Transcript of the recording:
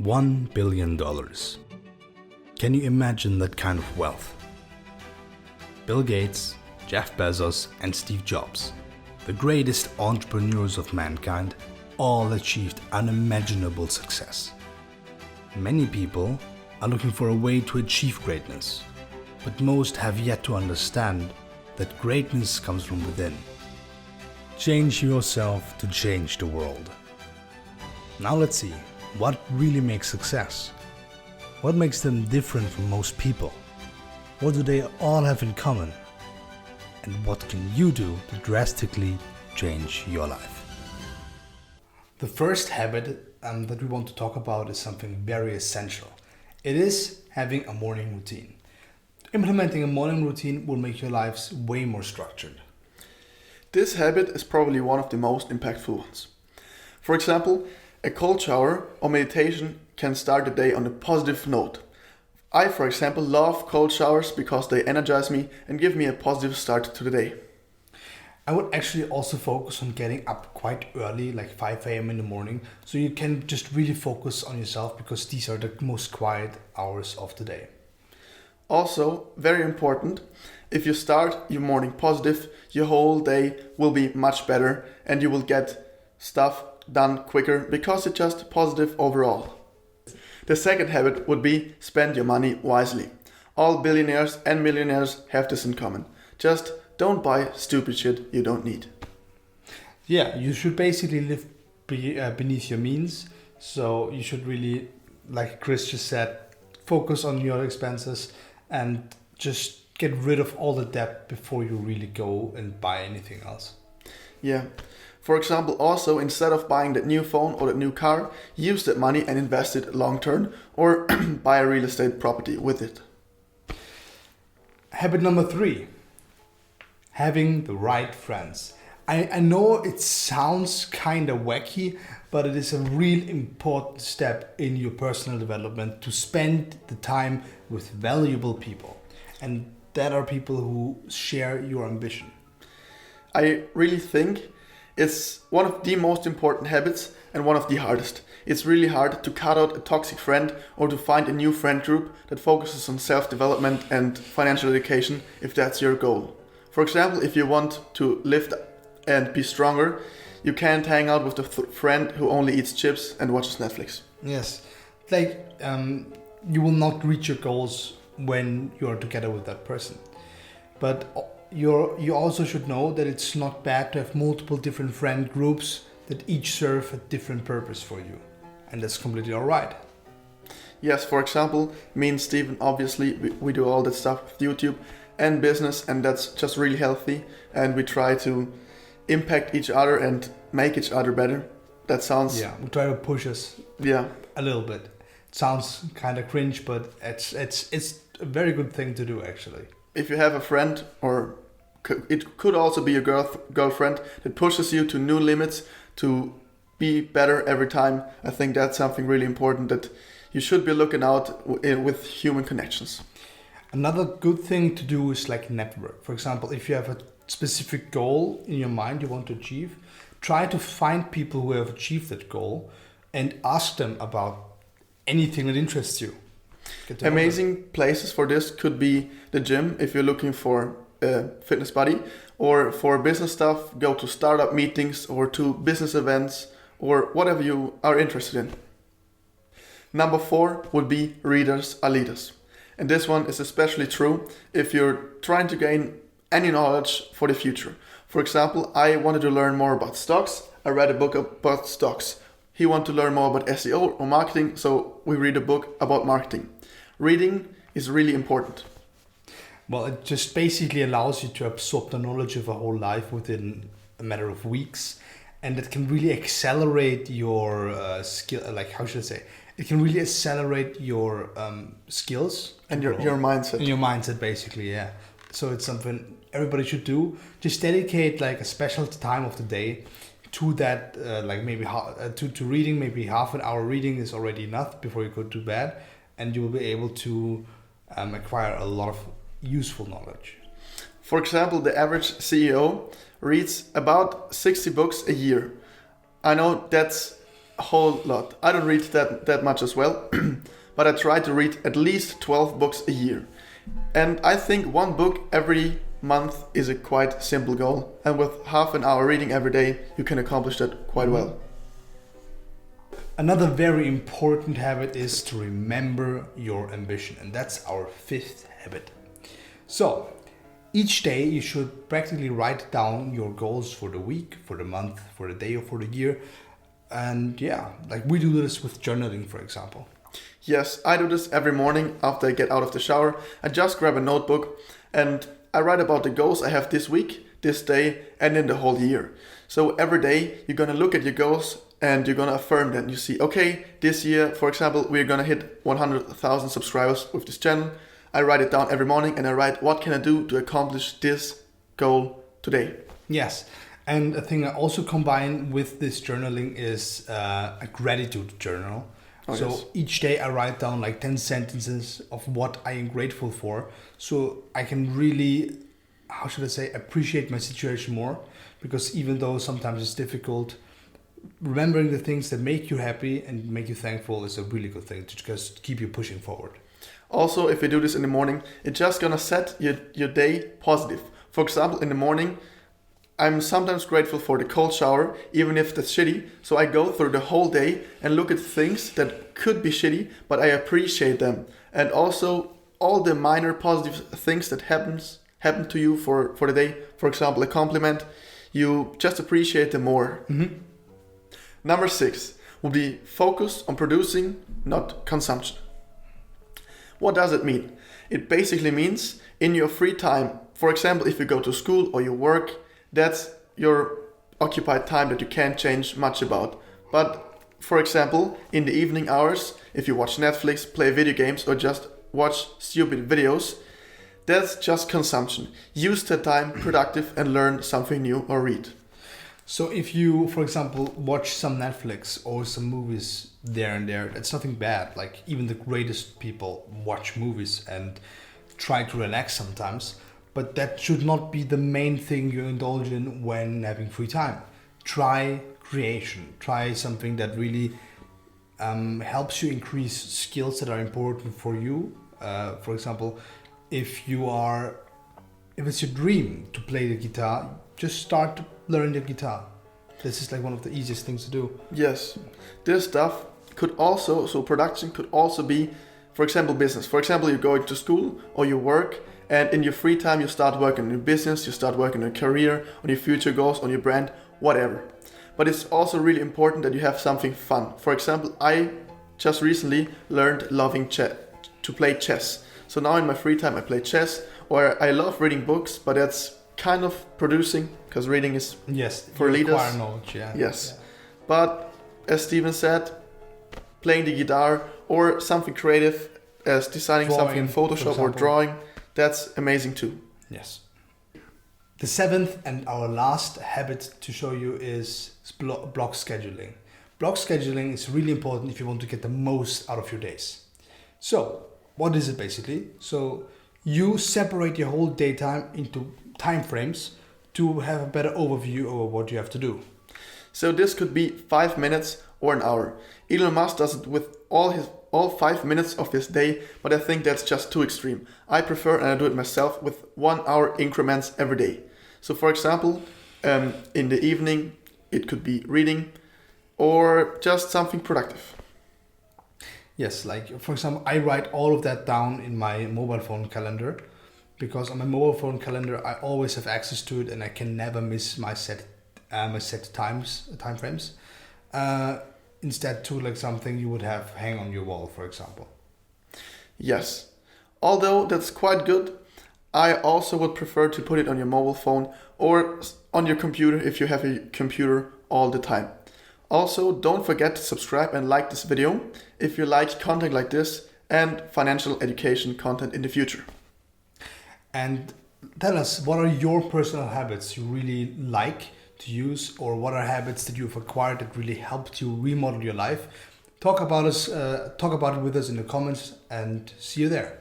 $1 billion. Can you imagine that kind of wealth? Bill Gates, Jeff Bezos, and Steve Jobs, the greatest entrepreneurs of mankind, all achieved unimaginable success. Many people are looking for a way to achieve greatness, but most have yet to understand that greatness comes from within. Change yourself to change the world. Now let's see, what really makes success? What makes them different from most people? What do they all have in common? And what can you do to drastically change your life? The first habit that we want to talk about is something very essential. It is having a morning routine. Implementing a morning routine will make your lives way more structured. This habit is probably one of the most impactful ones. For example, a cold shower or meditation can start the day on a positive note. I, for example, love cold showers because they energize me and give me a positive start to the day. I would actually also focus on getting up quite early, like 5 a.m. in the morning, so you can just really focus on yourself because these are the most quiet hours of the day. Also, very important, if you start your morning positive, your whole day will be much better and you will get stuff done quicker because it's just positive overall. The second habit would be spend your money wisely. All billionaires and millionaires have this in common. Just don't buy stupid shit you don't need. Yeah, you should basically live beneath your means. So you should really, like Chris just said, focus on your expenses and just get rid of all the debt before you really go and buy anything else. Yeah. For example, also instead of buying that new phone or that new car, use that money and invest it long term or buy a real estate property with it. Habit number 3, having the right friends. I know it sounds kind of wacky, but it is a real important step in your personal development to spend the time with valuable people. And that are people who share your ambition. I really think it's one of the most important habits and one of the hardest. It's really hard to cut out a toxic friend or to find a new friend group that focuses on self-development and financial education if that's your goal. For example, if you want to lift and be stronger, you can't hang out with the friend who only eats chips and watches Netflix. Yes, like you will not reach your goals when you're together with that person. But you also should know that it's not bad to have multiple different friend groups that each serve a different purpose for you. And that's completely all right. Yes, for example, me and Steven, obviously, we do all that stuff with YouTube and business, and that's just really healthy. And we try to impact each other and make each other better. That sounds... Yeah, we try to push us a little bit. It sounds kind of cringe, but it's a very good thing to do, actually. If you have a friend, or it could also be a girlfriend that pushes you to new limits to be better every time, I think that's something really important that you should be looking out with human connections. Another good thing to do is like network. For example, if you have a specific goal in your mind you want to achieve, try to find people who have achieved that goal and ask them about anything that interests you. Amazing places for this could be the gym if you're looking for a fitness buddy, or for business stuff, go to startup meetings or to business events or whatever you are interested in. Number 4 would be readers are leaders. And this one is especially true if you're trying to gain any knowledge for the future. For example, I wanted to learn more about stocks. I read a book about stocks. He wanted to learn more about SEO or marketing, so we read a book about marketing. Reading is really important. Well, it just basically allows you to absorb the knowledge of a whole life within a matter of weeks. And it can really accelerate your skill, like how should I say? It can really accelerate your skills. And your mindset. And your mindset, basically, yeah. So it's something everybody should do. Just dedicate like a special time of the day to that, like maybe to reading. Maybe half an hour reading is already enough before you go to bed. And you will be able to acquire a lot of useful knowledge. For example, the average CEO reads about 60 books a year. I know that's a whole lot. I don't read that much as well, but I try to read at least 12 books a year. And I think one book every month is a quite simple goal. And with half an hour reading every day, you can accomplish that quite well. Another very important habit is to remember your ambition, and that's our 5th habit. So, each day you should practically write down your goals for the week, for the month, for the day, or for the year. And yeah, like we do this with journaling, for example. Yes, I do this every morning after I get out of the shower. I just grab a notebook and I write about the goals I have this week, this day, and in the whole year. So every day you're gonna look at your goals and you're gonna affirm that. You see, okay, this year, for example, we're gonna hit 100,000 subscribers with this channel. I write it down every morning and I write, what can I do to accomplish this goal today? Yes, and a thing I also combine with this journaling is a gratitude journal. So yes. Each day I write down like 10 sentences of what I am grateful for, so I can really, how should I say, appreciate my situation more. Because even though sometimes it's difficult, remembering the things that make you happy and make you thankful is a really good thing to just keep you pushing forward. Also, if you do this in the morning, it's just gonna set your day positive. For example, in the morning, I'm sometimes grateful for the cold shower, even if that's shitty. So I go through the whole day and look at things that could be shitty, but I appreciate them. And also all the minor positive things that happen to you for the day. For example, a compliment, you just appreciate them more. Mm-hmm. Number 6 will be focus on producing, not consumption. What does it mean? It basically means in your free time, for example, if you go to school or you work, that's your occupied time that you can't change much about. But for example, in the evening hours, if you watch Netflix, play video games, or just watch stupid videos, that's just consumption. Use that time productive and learn something new or read. So if you, for example, watch some Netflix or some movies there and there, that's nothing bad. Like even the greatest people watch movies and try to relax sometimes. But that should not be the main thing you indulge in when having free time. Try creation. Try something that really helps you increase skills that are important for you. For example, if it's your dream to play the guitar, just start to learn the guitar. This is like one of the easiest things to do. Yes, this stuff could also, so production could also be, for example, business. For example, you're going to school or you work, and in your free time you start working on your business, you start working on your career, on your future goals, on your brand, whatever. But it's also really important that you have something fun. For example, I just recently learned to play chess. So now in my free time I play chess, or I love reading books, but that's kind of producing, because reading is for leaders. Require knowledge, yeah. Yes. Yeah. But as Steven said, playing the guitar or something creative as designing something in Photoshop or drawing, that's amazing too. Yes. The 7th and our last habit to show you is block scheduling. Block scheduling is really important if you want to get the most out of your days. So, what is it basically? So, you separate your whole daytime into time frames to have a better overview over what you have to do. So this could be 5 minutes or an hour. Elon Musk does it with all 5 minutes of his day, but I think that's just too extreme. I prefer, and I do it myself, with 1 hour increments every day. So for example, in the evening, it could be reading or just something productive. Yes, like for example, I write all of that down in my mobile phone calendar, because on my mobile phone calendar, I always have access to it and I can never miss my set time frames. Instead to like something you would have hang on your wall, for example. Yes, although that's quite good, I also would prefer to put it on your mobile phone or on your computer if you have a computer all the time. Also, don't forget to subscribe and like this video if you like content like this and financial education content in the future. And tell us, what are your personal habits you really like to use, or what are habits that you've acquired that really helped you remodel your life? Talk about it with us in the comments, and see you there.